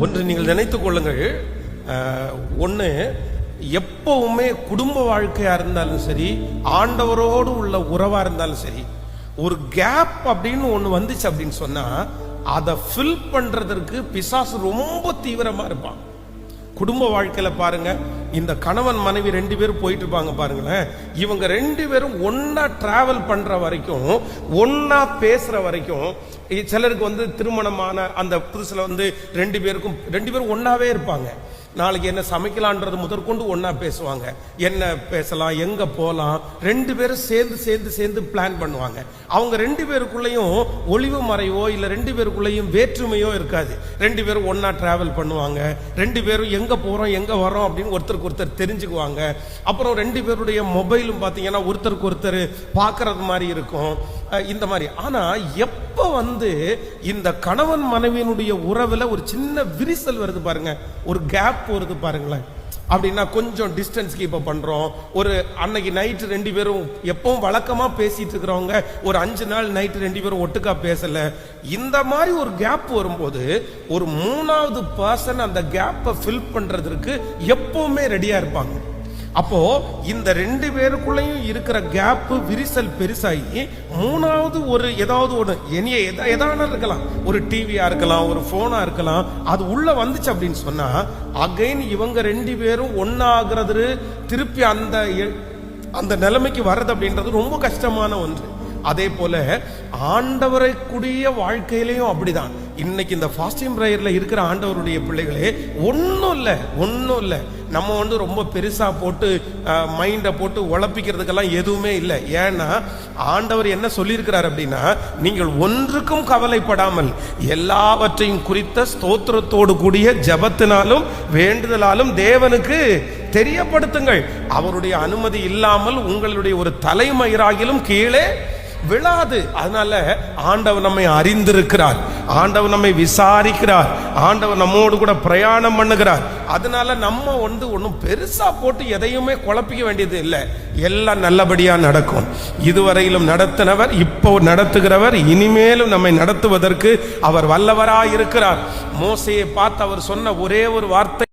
ஒன்று நீங்கள் நினைத்துக் கொள்ளுங்கள், ஒன்று எப்பவுமே குடும்ப வாழ்க்கையா இருந்தாலும் சரி, ஆண்டவரோடு உள்ள உறவா இருந்தாலும் சரி, ஒரு கேப் அப்படின்னு ஒன்று வந்துச்சு அப்படின்னு சொன்னா அதை ஃபில் பண்றதற்கு பிசாசு ரொம்ப தீவிரமா இருப்பான். குடும்ப வாழ்க்கையில பாருங்க, இந்த கணவன் மனைவி 2 பேரும் போயிட்டு இருப்பாங்க பாருங்களேன். இவங்க 2 பேரும் ஒன்னா டிராவல் பண்ற வரைக்கும், ஒன்னா பேசுற வரைக்கும், சிலருக்கு திருமணமான அந்த புதுசுல 2 பேரும் ஒன்னாவே இருப்பாங்க. நாளைக்கு என்ன சமைக்கலான்றது முதற்கொண்டு ஒன்னா பேசுவாங்க. என்ன பேசலாம், எங்க போலாம், 2 பேரும் சேர்ந்து பிளான் பண்ணுவாங்க. அவங்க 2 பேருக்குள்ளேயும் ஒளிவு மறைவோ இல்ல 2 பேருக்குள்ளேயும் வேற்றுமையோ இருக்காது. 2 பேரும் ஒன்னா டிராவல் பண்ணுவாங்க. 2 பேரும் எங்க போறோம் எங்க வரோம் அப்படின்னு ஒருத்தருக்கு ஒருத்தர் தெரிஞ்சுக்குவாங்க. அப்புறம் 2 பேருடைய மொபைலும் பாத்தீங்கன்னா ஒருத்தருக்கு ஒருத்தர் பாக்குறது மாதிரி இருக்கும். இந்த மாதிரி. ஆனா எப்ப இந்த கணவன் மனைவியினுடைய உறவுல ஒரு சின்ன விரிசல் வருது பாருங்க, ஒரு கேப் வருது பாருங்களேன், அப்படின்னா கொஞ்சம் டிஸ்டன்ஸ் கீப் பண்றோம். ஒரு அன்னைக்கு நைட்டு 2 பேரும் எப்பவும் வழக்கமா பேசிட்டு இருக்கிறவங்க ஒரு 5 நாள் நைட்டு 2 பேரும் ஒட்டுக்கா பேசல. இந்த மாதிரி ஒரு கேப் வரும்போது ஒரு 3வது பர்சன் அந்த கேப்பை ஃபில் பண்றதுக்கு எப்பவுமே ரெடியா இருப்பாங்க. அப்போ இந்த 2 பேருக்குள்ளேயும் இருக்கிற கேப் விரிசல் பெருசாகி 3வது ஒரு ஏதாவது ஒன்று எதான இருக்கலாம், ஒரு டிவியா இருக்கலாம், ஒரு போனா இருக்கலாம், அது உள்ள வந்துச்சு அப்படின்னு சொன்னா அகைன் இவங்க 2 பேரும் ஒன்னாகிறது, திருப்பி அந்த நிலைமைக்கு வர்றது அப்படின்றது ரொம்ப கஷ்டமான ஒன்று. அதே போல ஆண்டவரை கூடிய வாழ்க்கையிலையும் அப்படிதான். இன்னைக்கு இந்த ஃபாஸ்டிங் பிரேயர்ல இருக்கிற ஆண்டவருடைய பிள்ளைகளே ஒன்னும் இல்ல, நம்ம ரொம்ப பெருசா போட்டு மைண்ட போட்டு உழப்பிக்கிறதுக்கெல்லாம் எதுவுமே இல்லை. ஏன்னா ஆண்டவர் என்ன சொல்லியிருக்கிறார் அப்படின்னா, நீங்கள் ஒன்றுக்கும் கவலைப்படாமல் எல்லாவற்றையும் குறித்த ஸ்தோத்திரத்தோடு கூடிய ஜெபத்தினாலும் வேண்டுதலாலும் தேவனுக்கு தெரியப்படுத்துங்கள். அவருடைய அனுமதி இல்லாமல் உங்களுடைய ஒரு தலைமயிராகிலும் கீழே விழாது. அதனால ஆண்டவர் நம்மை அறிந்திருக்கிறார், ஆண்டவர் நம்மை விசாரிக்கிறார், ஆண்டவர் நம்மோடு கூட பிரயாணம் பண்ணுகிறார். அதனால நம்ம ஒன்றும் பெருசா போட்டு எதையுமே குழப்பிக்க வேண்டியது இல்லை. எல்லாம் நல்லபடியா நடக்கும். இதுவரையிலும் நடத்தினவர், இப்போ நடத்துகிறவர், இனிமேலும் நம்மை நடத்துவதற்கு அவர் வல்லவராய் இருக்கிறார். மோசேயை பார்த்து அவர் சொன்ன ஒரே ஒரு வார்த்தை,